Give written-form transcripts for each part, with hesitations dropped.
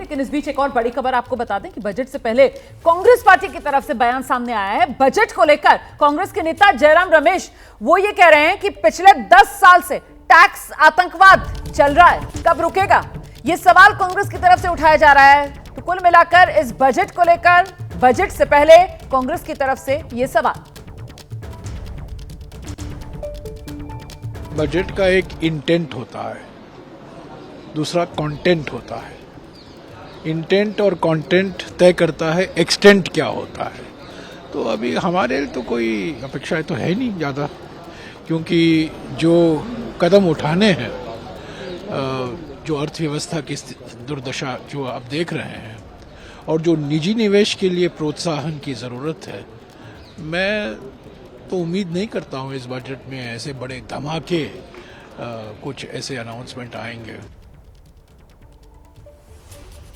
लेकिन इस बीच एक और बड़ी खबर आपको बता दें कि बजट से पहले कांग्रेस पार्टी की तरफ से बयान सामने आया है। बजट को लेकर कांग्रेस के नेता जयराम रमेश वो ये कह रहे हैं कि पिछले 10 साल से टैक्स आतंकवाद चल रहा है, कब रुकेगा? ये सवाल कांग्रेस की तरफ से उठाया जा रहा है। तो कुल मिलाकर इस बजट को लेकर बजट से पहले कांग्रेस की तरफ से ये सवाल। बजट का एक इंटेंट होता है, दूसरा कंटेंट होता है। इंटेंट और कंटेंट तय करता है एक्सटेंट क्या होता है। तो अभी हमारे तो कोई अपेक्षाएं तो है नहीं ज़्यादा, क्योंकि जो कदम उठाने हैं, जो अर्थव्यवस्था की दुर्दशा जो आप देख रहे हैं और जो निजी निवेश के लिए प्रोत्साहन की ज़रूरत है, मैं तो उम्मीद नहीं करता हूँ इस बजट में ऐसे बड़े धमाके कुछ ऐसे अनाउंसमेंट आएंगे।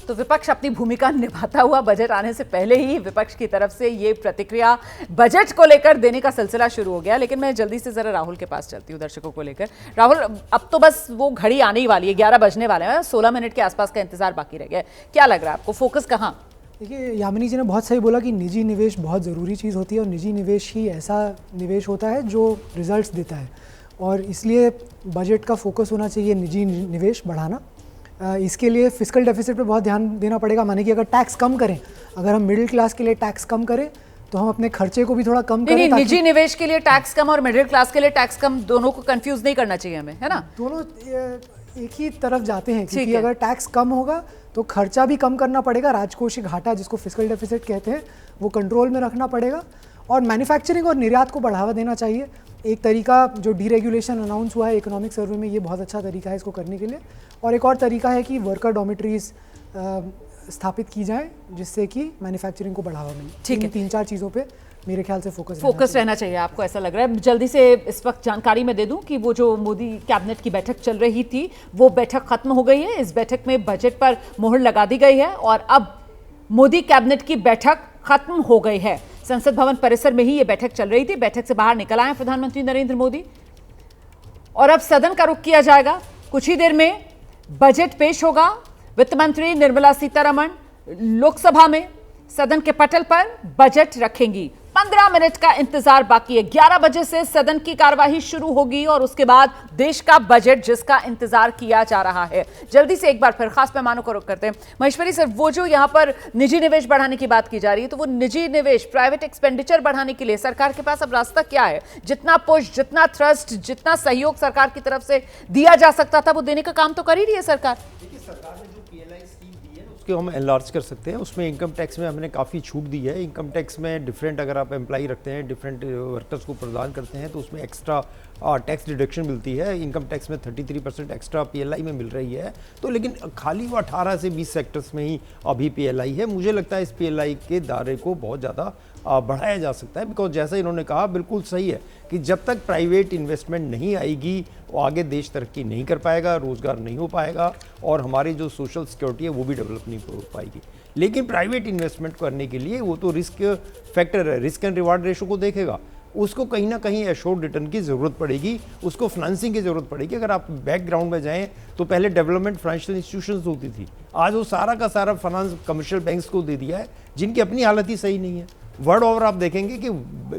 तो विपक्ष अपनी भूमिका निभाता हुआ बजट आने से पहले ही विपक्ष की तरफ से ये प्रतिक्रिया बजट को लेकर देने का सिलसिला शुरू हो गया। लेकिन मैं जल्दी से जरा राहुल के पास चलती हूँ दर्शकों को लेकर। राहुल, अब तो बस वो घड़ी आने ही वाली है, 11 बजने वाले हैं, 16 मिनट के आसपास का इंतजार बाकी रह गया। क्या लग रहा है आपको, फोकस कहाँ? देखिए, यामिनी जी ने बहुत सही बोला कि निजी निवेश बहुत ज़रूरी चीज़ होती है और निजी निवेश ही ऐसा निवेश होता है जो रिजल्ट्स देता है, और इसलिए बजट का फोकस होना चाहिए निजी निवेश बढ़ाना। इसके लिए फिस्कल डेफिसिट पे बहुत ध्यान देना पड़ेगा। माने कि अगर टैक्स कम करें, अगर हम मिडिल क्लास के लिए टैक्स कम करें तो हम अपने खर्चे को भी थोड़ा कम करें। नहीं, निजी निवेश के लिए टैक्स कम और मिडिल क्लास के लिए टैक्स कम, दोनों को कंफ्यूज नहीं करना चाहिए हमें, है ना? दोनों एक ही तरफ जाते हैं, क्योंकि अगर टैक्स कम होगा तो खर्चा भी कम करना पड़ेगा। राजकोषीय घाटा जिसको फिस्कल डेफिसिट कहते हैं वो कंट्रोल में रखना पड़ेगा, और मैन्युफैक्चरिंग और निर्यात को बढ़ावा देना चाहिए। एक तरीका जो डीरेगुलेशन अनाउंस हुआ है इकोनॉमिक सर्वे में, ये बहुत अच्छा तरीका है इसको करने के लिए। और एक और तरीका है कि वर्कर डॉर्मेटरीज स्थापित की जाए जिससे कि मैन्युफैक्चरिंग को बढ़ावा मिले। ठीक है, 3-4 चीज़ों पे मेरे ख्याल से फोकस रहना चाहिए, आपको ऐसा लग रहा है। जल्दी से इस वक्त जानकारी मैं दे दूं कि वो जो मोदी कैबिनेट की बैठक चल रही थी वो बैठक खत्म हो गई है। इस बैठक में बजट पर मोहर लगा दी गई है और अब मोदी कैबिनेट की बैठक खत्म हो गई है। संसद भवन परिसर में ही ये बैठक चल रही थी। बैठक से बाहर निकल आए प्रधानमंत्री नरेंद्र मोदी और अब सदन का रुख किया जाएगा। कुछ ही देर में बजट पेश होगा। वित्त मंत्री निर्मला सीतारमण लोकसभा में सदन के पटल पर बजट रखेंगी। 15 मिनट का इंतजार बाकी है। 11 बजे से सदन की कार्यवाही शुरू होगी और उसके बाद देश का बजट जिसका इंतजार किया जा रहा है। जल्दी से एक बार फिर खास पैमानों को रुख करते हैं। महेश्वरी सर, वो जो यहाँ पर निजी निवेश बढ़ाने की बात की जा रही है, तो वो निजी निवेश, प्राइवेट एक्सपेंडिचर बढ़ाने के लिए सरकार के पास अब रास्ता क्या है? जितना पुश, जितना थ्रस्ट, जितना सहयोग सरकार की तरफ से दिया जा सकता था वो देने का काम तो कर ही रही है सरकार। सरकार ने जो PLI स्कीम दी है उसको हम एनलार्ज कर सकते हैं। उसमें इनकम टैक्स में हमने काफ़ी छूट दी है। इनकम टैक्स में डिफरेंट, अगर आप एम्प्लॉई रखते हैं, डिफरेंट वर्कर्स को प्रदान करते हैं तो उसमें एक्स्ट्रा टैक्स डिडक्शन मिलती है। इनकम टैक्स में 33% एक्स्ट्रा PLI में मिल रही है। तो लेकिन खाली वो 18 से 20 सेक्टर्स में ही अभी PLI है। मुझे लगता है इस PLI के दायरे को बहुत ज़्यादा बढ़ाया जा सकता है, बिकॉज जैसा इन्होंने कहा बिल्कुल सही है कि जब तक प्राइवेट इन्वेस्टमेंट नहीं आएगी वो आगे देश तरक्की नहीं कर पाएगा, रोज़गार नहीं हो पाएगा और हमारी जो सोशल सिक्योरिटी है वो भी डेवलप नहीं हो पाएगी। लेकिन प्राइवेट इन्वेस्टमेंट करने के लिए वो तो रिस्क फैक्टर है, रिस्क एंड रिवार्ड रेशो को देखेगा। उसको कहीं ना कहीं एश्योर्ड रिटर्न की ज़रूरत पड़ेगी, उसको फाइनेंसिंग की ज़रूरत पड़ेगी। अगर आप बैकग्राउंड में जाएं तो पहले डेवलपमेंट फाइनेंशियल इंस्टीट्यूशंस होती थी, आज वो सारा का सारा फाइनेंस कमर्शियल बैंक्स को दे दिया है, जिनकी अपनी हालत ही सही नहीं है। वर्ल्ड ओवर आप देखेंगे कि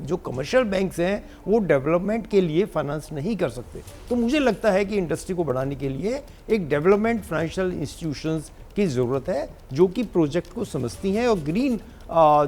जो कमर्शियल बैंक्स हैं वो डेवलपमेंट के लिए फाइनेंस नहीं कर सकते। तो मुझे लगता है कि इंडस्ट्री को बढ़ाने के लिए एक डेवलपमेंट फाइनेंशियल इंस्टीट्यूशंस की ज़रूरत है जो कि प्रोजेक्ट को समझती हैं और ग्रीन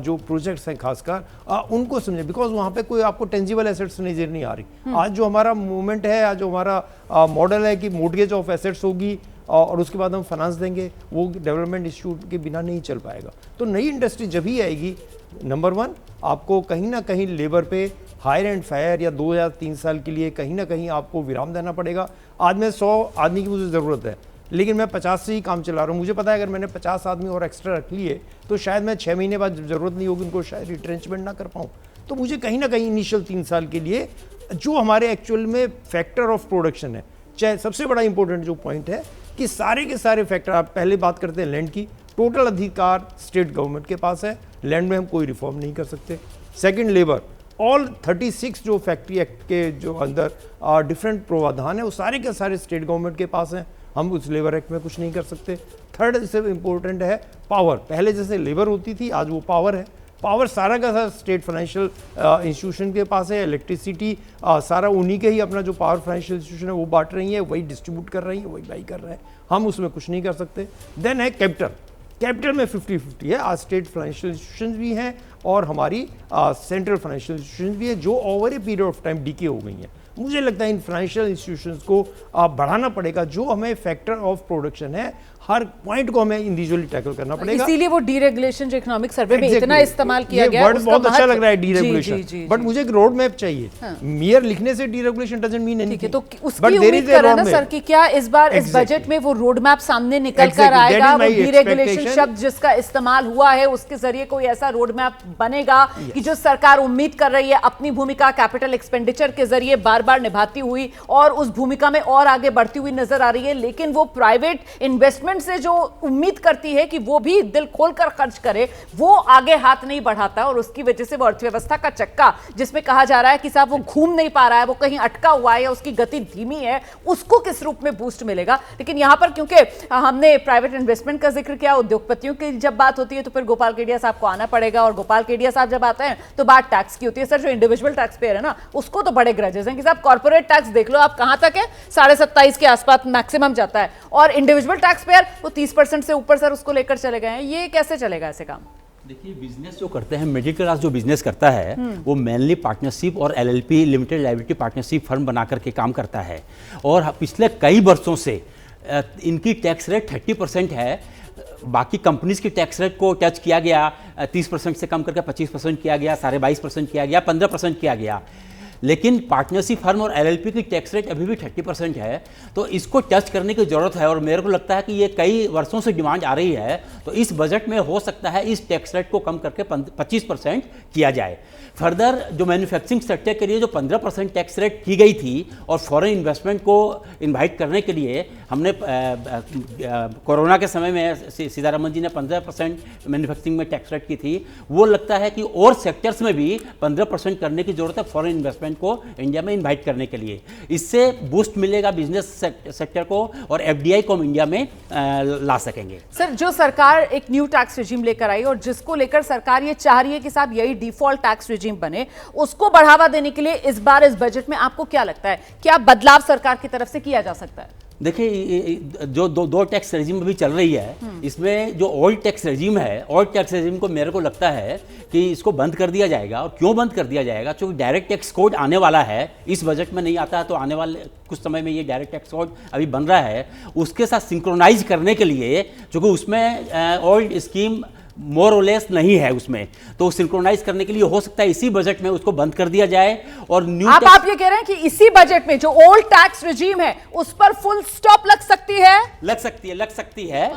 जो प्रोजेक्ट्स हैं खासकर उनको समझें, बिकॉज वहाँ पे कोई आपको टेंजिबल एसेट्स नजर नहीं आ रही। आज जो हमारा मूवमेंट है, आज जो हमारा मॉडल है कि मोर्टगेज ऑफ एसेट्स होगी और उसके बाद हम फाइनेंस देंगे, वो डेवलपमेंट इंस्टीट्यूट के बिना नहीं चल पाएगा। तो नई इंडस्ट्री जब ही आएगी, नंबर 1 आपको कहीं ना कहीं लेबर पे हायर एंड फायर या 2 या 3 साल के लिए कहीं ना कहीं आपको विराम देना पड़ेगा। आज मैं 100 आदमी की मुझे ज़रूरत है, लेकिन मैं 50 से ही काम चला रहा हूँ। मुझे पता है अगर मैंने 50 आदमी और एक्स्ट्रा रख लिए तो शायद मैं 6 महीने बाद ज़रूरत नहीं होगी उनको, शायद रिट्रेंचमेंट ना कर पाऊँ। तो मुझे कहीं ना कहीं इनिशियल 3 साल के लिए जो हमारे एक्चुअल में फैक्टर ऑफ प्रोडक्शन है, चाहे सबसे बड़ा इंपॉर्टेंट जो पॉइंट है कि सारे के सारे फैक्टर, आप पहले बात करते हैं लैंड की, टोटल अधिकार स्टेट गवर्नमेंट के पास है, लैंड में हम कोई रिफॉर्म नहीं कर सकते। सेकंड, लेबर, ऑल 36 जो फैक्ट्री एक्ट के जो अंदर डिफरेंट प्रावधान है वो सारे के सारे स्टेट गवर्नमेंट के पास हैं, हम उस लेबर एक्ट में कुछ नहीं कर सकते। थर्ड इससे इम्पोर्टेंट है पावर। पहले जैसे लेबर होती थी, आज वो पावर है। पावर सारा का सारा स्टेट फाइनेंशियल इंस्टीट्यूशन के पास है। इलेक्ट्रिसिटी सारा उन्हीं के ही अपना जो पावर फाइनेंशियल इंस्टीट्यूशन है वो बांट रही है, वही डिस्ट्रीब्यूट कर रही है, वही बाई कर रहे हैं, हम उसमें कुछ नहीं कर सकते। देन है कैपिटल। कैपिटल में 50-50 है। आज स्टेट फाइनेंशियल इंस्टीट्यूशन भी हैं और हमारी सेंट्रल फाइनेंशियल इंस्टीट्यूशन भी है, जो over a period of time DK हो गई हैं। मुझे लगता है इन फाइनेंशियल इंस्टीट्यूशंस को बढ़ाना पड़ेगा। जो हमें फैक्टर ऑफ प्रोडक्शन है, हर पॉइंट को हमें इंडिविजुअली टैकल करना पड़ेगा। इसीलिए वो डीरेगुलेशन जो इकोनॉमिक सर्वे में इतना इस्तेमाल किया गया, वर्ड बहुत अच्छा लग रहा है डीरेगुलेशन, बट मुझे एक रोड मैप चाहिए। हाँ। मेयर लिखने से डीरेगुलेशन डजंट मीन एनीथिंग। ठीक है, तो उसकी उम्मीद कर रहे हैं ना सर कि क्या इस बार इस बजट में वो रोड मैप सामने निकल कर आएगा, वो डीरेगुलेशन शब्द जिसका इस्तेमाल हुआ है उसके जरिए कोई ऐसा रोड मैप बनेगा कि जो सरकार उम्मीद कर रही है अपनी भूमिका कैपिटल एक्सपेंडिचर के जरिए बार बार निभाती हुई और उस भूमिका में और आगे बढ़ती हुई नजर आ रही है, लेकिन वो प्राइवेट इन्वेस्टमेंट से जो उम्मीद करती है कि वो भी दिल खोलकर खर्च करे, वो आगे हाथ नहीं बढ़ाता और उसकी वजह से वो अर्थव्यवस्था का चक्का जिसमें कहा जा रहा है कि साहब वो घूम नहीं पा रहा है, वो कहीं अटका हुआ है या उसकी गति धीमी है, उसको किस रूप में बूस्ट मिलेगा। लेकिन यहां पर क्योंकि हमने प्राइवेट इन्वेस्टमेंट का जिक्र किया, उद्योगपतियों की जब बात होती है तो फिर गोपाल केडिया साहब को आना पड़ेगा, और गोपाल केडिया साहब जब आते हैं तो बात टैक्स की होती है। सर, जो इंडिविजुअल टैक्स पेयर है ना, उसको तो बड़े ग्रजेस हैं कि साहब कॉर्पोरेट टैक्स देख लो आप कहां तक है, 27.5% के आसपास मैक्सिमम जाता है, और इंडिविजुअल टैक्स पेयर वो 30% से ऊपर सर उसको लेकर चले गए हैं। ये कैसे चलेगा ऐसे काम? देखिए, बिजनेस जो करते हैं, मिडिल क्लास जो बिजनेस करता है वो मेनली पार्टनरशिप और LLP limited liability partnership firm बना करके काम करता है, और पिछले कई वर्षों से इनकी टैक्स रेट 30% है। बाकी कंपनीज की टैक्स रेट को टच किया गया, 30% से कम करके 25% किया गया, 22.5% किया गया, 15% किया गया, लेकिन पार्टनरशिप फर्म और एलएलपी की टैक्स रेट अभी भी 30% है। तो इसको टच करने की ज़रूरत है, और मेरे को लगता है कि ये कई वर्षों से डिमांड आ रही है। तो इस बजट में हो सकता है इस टैक्स रेट को कम करके 25% किया जाए। फर्दर जो मैन्युफैक्चरिंग सेक्टर के लिए जो 15% टैक्स रेट की गई थी और फॉरेन इन्वेस्टमेंट को इन्वाइट करने के लिए हमने कोरोना के समय में सीतारमन जी ने 15% मैन्युफैक्चरिंग में टैक्स रेट की थी, वो लगता है कि और सेक्टर्स में भी 15% करने की जरूरत है फॉरेन इन्वेस्टमेंट को इंडिया में इन्वाइट करने के लिए। इससे बूस्ट मिलेगा बिजनेस सेक्टर को और एफडीआई को हम इंडिया में ला सकेंगे। सर, जो सरकार एक न्यू टैक्स रिजीम लेकर आई और जिसको लेकर सरकार ये चाह रही है कि साहब यही डिफॉल्ट टैक्स रिजीम बने, उसको बढ़ावा देने के लिए इस बार इस बजट में आपको क्या लगता है, क्या बदलाव सरकार की तरफ से किया जा सकता है? देखिए, जो दो टैक्स रेजिम अभी चल रही है, इसमें जो ओल्ड टैक्स रेजिम है, ओल्ड टैक्स रेजिम को मेरे को लगता है कि इसको बंद कर दिया जाएगा। और क्यों बंद कर दिया जाएगा? क्योंकि डायरेक्ट टैक्स कोड आने वाला है, इस बजट में नहीं आता है तो आने वाले कुछ समय में ये डायरेक्ट टैक्स कोड अभी बन रहा है, उसके साथ सिंक्रोनाइज करने के लिए, क्योंकि उसमें ओल्ड स्कीम मोर और लेस नहीं है उसमें, तो सिंक्रोनाइज करने के लिए हो सकता है इसी बजट में उसको बंद कर दिया जाए। और न्यू आप ये कह रहे हैं कि इसी बजट में जो ओल्ड टैक्स रिजीम है उस पर फुल स्टॉप लग सकती है? लग सकती है।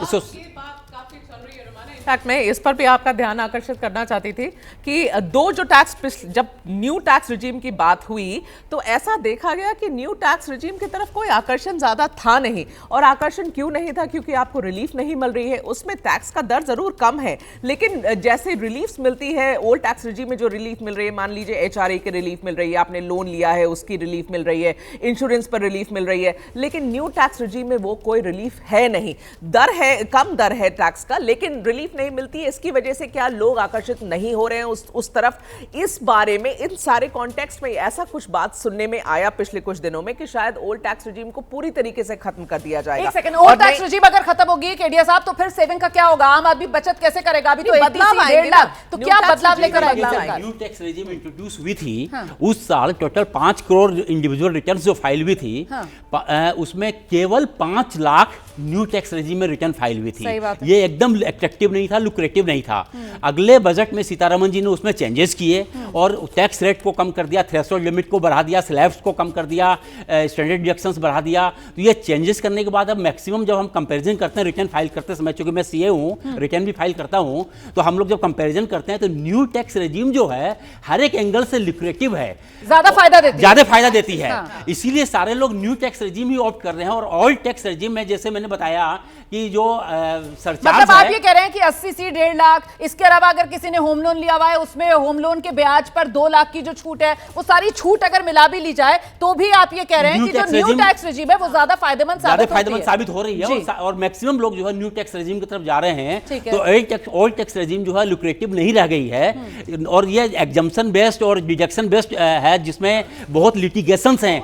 इनफैक्ट मैं इस पर भी आपका ध्यान आकर्षित करना चाहती थी कि जब न्यू टैक्स रिजीम की बात हुई तो ऐसा देखा गया कि न्यू टैक्स रिजीम की तरफ कोई आकर्षण ज्यादा था नहीं। और आकर्षण क्यों नहीं था? क्योंकि आपको रिलीफ नहीं मिल रही है, उसमें टैक्स का दर जरूर कम है, लेकिन जैसे रिलीफ मिलती है ओल्ड टैक्स रिजीम में, जो रिलीफ मिल रही है, मान लीजिए एचआरए की रिलीफ मिल रही है, आपने लोन लिया है उसकी रिलीफ मिल रही है, इंश्योरेंस पर रिलीफ मिल रही है, लेकिन न्यू टैक्स रिजीम में वो कोई रिलीफ है नहीं। दर है, कम दर है टैक्स का, लेकिन रिलीफ नहीं मिलती है। इसकी वजह से क्या लोग आकर्षित नहीं हो रहे हैं उस तरफ? इस बारे में, इन सारे कॉन्टेक्स्ट में ऐसा कुछ बात सुनने में आया पिछले कुछ दिनों में कि शायद ओल्ड टैक्स रिजीम को पूरी तरीके से खत्म कर दिया जाएगा। एक सेकंड, ओल्ड टैक्स रिजीम अगर खत्म होगी केडिया साहब, तो फिर सेविंग का क्या होगा? आम आदमी बचत कैसे करेगा? अभी तो बदलाव आएंगे ना, तो क्या बदलाव लेकर आएगी सरकार? न्यू टैक्स रेजिम इंट्रोड्यूस हुई थी, उस साल टोटल 5 करोड़ इंडिविजुअल रिटर्न जो फाइल हुई थी, उसमें केवल 5 लाख न्यू टैक्स रेजिम में रिटर्न फाइल हुई थी। ये एकदम अट्रैक्टिव नहीं था, लुक्रेटिव नहीं था। अगले बजट में सीतारमन जी ने उसमें चेंजेस किए और टैक्स रेट को कम कर दिया, थ्रेशोल्ड लिमिट को बढ़ा दिया, स्लैब्स को कम कर दिया, स्टैंडर्ड डिडक्शंस बढ़ा दिया। तो ये चेंजेस करने के बाद अब मैक्सिमम जब हम कंपैरिजन करते हैं रिटर्न फाइल करते समय, चूंकि मैं सीए हूं, रिटर्न भी फाइल करता हूं, तो हम लोग जब कंपैरिजन करते हैं तो न्यू टैक्स रेजिम जो है हर एक एंगल से लुक्रेटिव है, ज्यादा फायदा देती है। इसीलिए सारे लोग न्यू टैक्स रेजिम ही ऑप्ट कर रहे हैं। और ओल्ड टैक्स रेजिम में, जैसे मैंने मैंने बताया कि जो सरचार्ज मतलब आप है, ये कह रहे हैं कि 80 सी 1.5 लाख, इसके अलावा अगर किसी ने होम लोन लिया हुआ है उसमें होम लोन के ब्याज पर 2 लाख की जो छूट है, वो सारी छूट अगर मिला भी ली जाए तो भी आप ये कह रहे हैं कि जो न्यू टैक्स रेजिम है वो ज्यादा फायदेमंद साबित हो रही है और मैक्सिमम लोग जो है न्यू टैक्स रेजिम की तरफ जा रहे हैं। तो ओल्ड टैक्स रेजिम जो है लुक्रेटिव नहीं रह गई है और ये एग्जम्पशन बेस्ड और डिडक्शन बेस्ड है, जिसमें बहुत लिटिगेशंस हैं।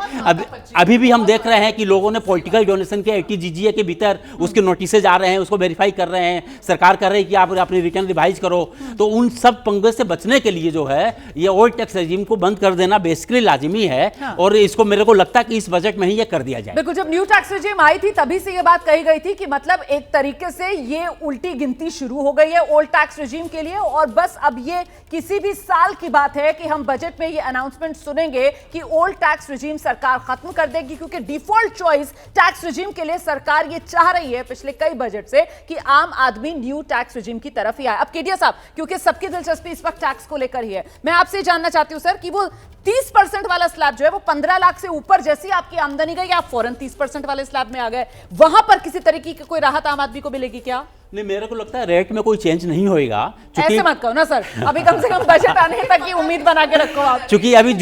अभी भी हम देख रहे हैं कि लोगों ने पॉलिटिकल डोनेशन के ATGGA के भीतर उसके नोटिसेज आ रहे हैं, उसको वेरीफाई कर रहे हैं, सरकार कर रही है कि आप अपनी रिटर्न रिवाइज करो। तो उन सब पंगे से बचने के लिए जो है ये ओल्ड टैक्स रेजिम को बंद कर देना बेसिकली लाजिमी है। हाँ। और इसको मेरे को लगता है कि इस बजट में ही ये कर दिया जाए। बिल्कुल, जब न्यू टैक्स रेजिम आई थी तभी से ये बात कही गई थी कि मतलब एक तरीके से ये उल्टी गिनती शुरू हो गई है ओल्ड टैक्स रेजिम के लिए, और बस अब ये किसी भी साल की बात है कि हम बजट में ये अनाउंसमेंट सुनेंगे कि ओल्ड टैक्स रेजिम सरकार खत्म कर देगी, क्योंकि डिफॉल्ट चॉइस टैक्स रेजिम के लिए सरकार ये चाह रही है पिछले कई बजट से कि आम आदमी न्यू टैक्स रेजिम की तरफ ही आए। अब केडिया साहब, क्योंकि सबकी दिलचस्पी इस वक्त टैक्स को लेकर ही है, मैं आपसे जानना चाहती हूं सर कि वो 30% वाला स्लैब जो है वो 15 लाख से ऊपर जैसी आपकी आमदनी गई, आप फौरन 30% वाले स्लैब में आ गए, वहां पर किसी तरीके की कोई राहत आम आदमी को मिलेगी क्या? नहीं, मेरे को लगता है रेट में कोई चेंज नहीं होएगा। ऐसे मत कहो ना सर, अभी कम से कम बजट आने तक की उम्मीद बना के रखो आप। क्योंकि अभी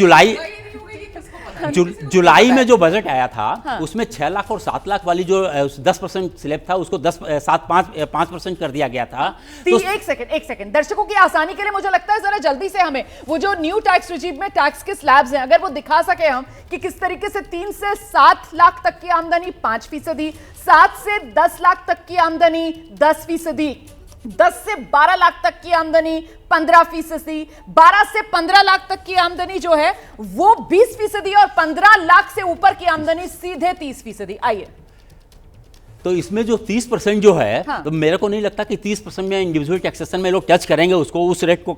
जुलाई में जो बजट आया था, हाँ। उसमें 6 लाख और 7 लाख वाली जो 10% स्लैब था उसको 5% कर दिया गया था। तो एक सेकंड दर्शकों की आसानी के लिए मुझे लगता है जरा जल्दी से हमें वो जो न्यू टैक्स रेजिम में टैक्स के स्लैब्स हैं अगर वो दिखा सके हम कि किस तरीके से 3 से 7 लाख तक की आमदनी 5%, 7 से 10 लाख तक की आमदनी 10%, 10 से 12 लाख तक की आमदनी 15%, 12 से 15 लाख तक की आमदनी जो है वो 20% और 15 लाख से ऊपर की आमदनी सीधे 30%। आइए, तो इसमें जो 30% जो है, हाँ। तो मेरे को नहीं लगता कि 30% में इंडिविजुअल टैक्सेशन में लोग टच करेंगे उसको, उस रेट को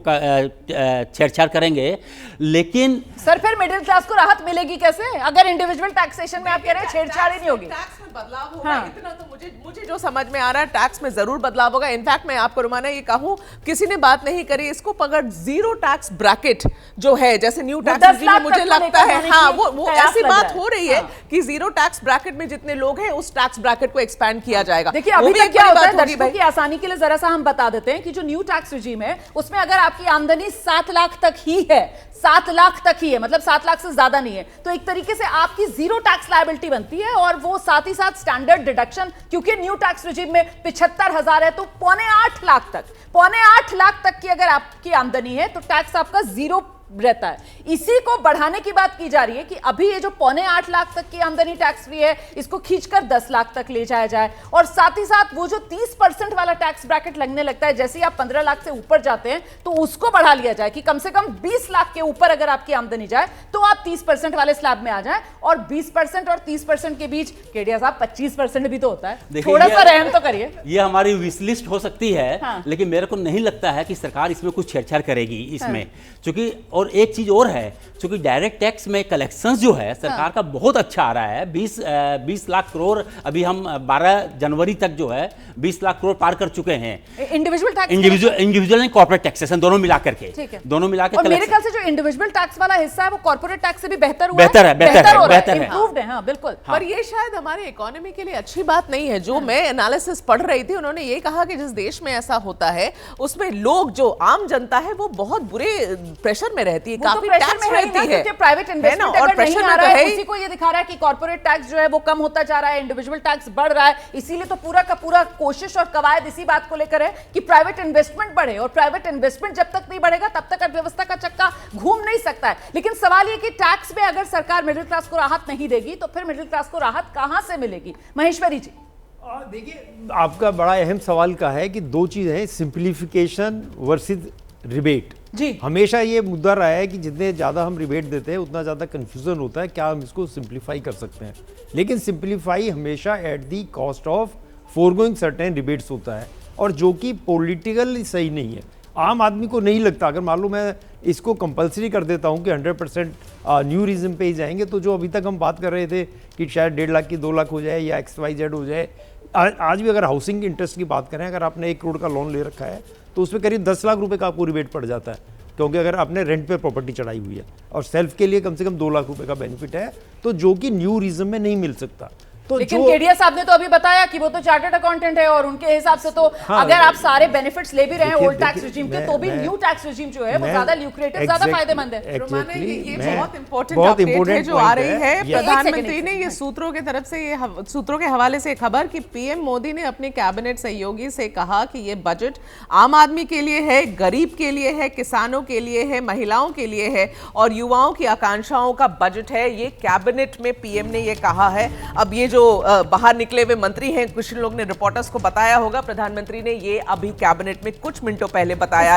छेड़छाड़ करेंगे। लेकिन सर फिर मिडिल क्लास को राहत मिलेगी कैसे अगर इंडिविजुअल टैक्सेशन में आप कह रहे हैं छेड़छाड़ ही नहीं होगी? टैक्स में बदलाव होगा, हाँ। इतना तो मुझे जो समझ में आ रहा है टैक्स में जरूर बदलाव होगा। इनफैक्ट मैं आपको रुमाना ये कहूं, किसी ने बात नहीं करी इसको, अगर जीरो टैक्स ब्रैकेट जो है जैसे न्यू टैक्स रेजिम में मुझे लगता है हाँ वो ऐसी बात हो रही है कि जीरो टैक्स ब्रैकेट में जितने लोग हैं उस टैक्स ब्रैकेट को एक्सपैंड किया जाएगा। देखिए अभी तक क्या होता है, दर्शकों की आसानी के लिए जरा सा हम बता देते हैं कि जो न्यू टैक्स रेजिम है उसमें अगर आपकी आमदनी 7 लाख तक ही है, 7 लाख तक ही है, मतलब 7 लाख से ज्यादा नहीं है, तो एक तरीके से आपकी जीरो टैक्स लायबिलिटी बनती है। और वो साथ ही साथ स्टैंडर्ड डिडक्शन, क्योंकि न्यू टैक्स रेजिम में 75,000 है तो 7.25 लाख तक, 7.25 लाख तक की अगर आपकी आमदनी है तो टैक्स आपका जीरो रहता है। इसी को बढ़ाने की बात की जा रही है कि अभी ये जो 7.25 लाख तक की आमदनी टैक्स फ्री है इसको खींचकर 10 लाख तक ले जाया जाए, और साथ ही साथ वो जो 30% वाला टैक्स ब्रैकेट लगने लगता है जैसे ही आप 15 लाख से ऊपर जाते हैं तो उसको बढ़ा लिया जाए कि कम से कम 20 लाख के ऊपर अगर आपकी आमदनी जाए तो आप 30% वाले स्लैब में आ जाए। और 20% और 30% के बीच केडिया साहब 25% भी तो होता है, थोड़ा सा रहम तो करिए। ये हमारी विश लिस्ट हो सकती है, हाँ। लेकिन मेरे को नहीं लगता है कि सरकार इसमें कुछ छेड़छाड़ करेगी इसमें, क्योंकि और एक चीज और है, क्योंकि डायरेक्ट टैक्स में कलेक्शंस जो है सरकार का बहुत अच्छा आ रहा है। 20 लाख करोड़ अभी हम 12 जनवरी तक जो है 20 लाख करोड़ पार कर चुके हैं। इंडिविजुअल एंड कॉर्पोरेट टैक्सेशन दोनों मिलाकर के, दोनों मिलाकर। और मेरे ख्याल से जो इंडिविजुअल टैक्स वाला हिस्सा है वो कॉर्पोरेट टैक्स से भी बेहतर हुआ बेहतर है, इंप्रूव्ड है। हाँ बिल्कुल, पर ये शायद हमारे इकोनॉमी के लिए अच्छी बात नहीं है। जो मैं एनालिसिस पढ़ रही थी उन्होंने ये कहा कि जिस देश में ऐसा होता है उसमें लोग, जो आम जनता है वो बहुत बुरे प्रेशर में रहती है, काफी टैक्स रहती है, प्राइवेट इन्वेस्टमेंट अगर नहीं आ रहा है, उसी को ये दिखा रहा है कि कॉर्पोरेट टैक्स जो है वो कम होता जा रहा है, इंडिविजुअल टैक्स बढ़ रहा है। इसीलिए तो पूरा का पूरा कोशिश और कवायद इसी बात को लेकर है कि प्राइवेट इन्वेस्टमेंट बढ़े, और प्राइवेट इन्वेस्टमेंट जब तक नहीं बढ़ेगा तब तक अर्थव्यवस्था का चक्का घूम नहीं सकता है। लेकिन सवाल ये कि टैक्स में अगर सरकार मिडिल क्लास को राहत नहीं देगी तो फिर मिडिल क्लास को राहत कहां से मिलेगी? महेश्वरी जी देखिए, आपका बड़ा अहम सवाल का है कि दो चीज़ है, सिंप्लीफिकेशन वर्सेस रिबेट। जी, हमेशा ये मुद्दा रहा है कि जितने ज़्यादा हम रिबेट देते हैं उतना ज़्यादा कन्फ्यूज़न होता है, क्या हम इसको सिंप्लीफाई कर सकते हैं। लेकिन सिंप्लीफाई हमेशा at the cost of foregoing certain rebates होता है, और जो कि पॉलिटिकल सही नहीं है। आम आदमी को नहीं लगता, अगर मान लो मैं इसको कंपलसरी कर देता हूँ कि 100% न्यू रिज्म पे ही जाएंगे, तो जो अभी तक हम बात कर रहे थे कि शायद 1.5 लाख की 2 लाख हो जाए या XYZ हो जाए, आज भी अगर हाउसिंग इंटरेस्ट की बात करें, अगर आपने 1 करोड़ का लोन ले रखा है तो उसमें करीब 10 लाख रुपए का आपको रिबेट पड़ जाता है, क्योंकि अगर आपने रेंट पे प्रॉपर्टी चढ़ाई हुई है, और सेल्फ के लिए कम से कम 2 लाख रुपए का बेनिफिट है, तो जो कि न्यू रिज्म में नहीं मिल सकता। तो लेकिन केडिया साहब ने तो अभी बताया कि वो तो चार्टर्ड अकाउंटेंट है और उनके हिसाब से तो अगर आप सारे बेनिफिट्स ले भी रहे हैं ओल्ड टैक्स रिजीम के, तो भी न्यू टैक्स रिजीम जो है वो ज्यादा ल्यूक्रेटिव, ज्यादा फायदेमंद है। रोमाना, ये बहुत इंपॉर्टेंट अपडेट है जो आ रही है। प्रधानमंत्री ने ये सूत्रों की तरफ से, ये सूत्रों के हवाले से खबर कि पीएम मोदी ने अपने कैबिनेट सहयोगी से कहा कि ये बजट आम आदमी के लिए है, गरीब के लिए है, किसानों के लिए है, महिलाओं के लिए है और युवाओं की आकांक्षाओं का बजट है। ये कैबिनेट में पीएम ने ये कहा है। अब ये जो बाहर निकले हुए मंत्री हैं, कुछ लोग ने रिपोर्टर्स को बताया होगा, प्रधानमंत्री ने ये अभी कैबिनेट में कुछ मिनटों पहले बताया।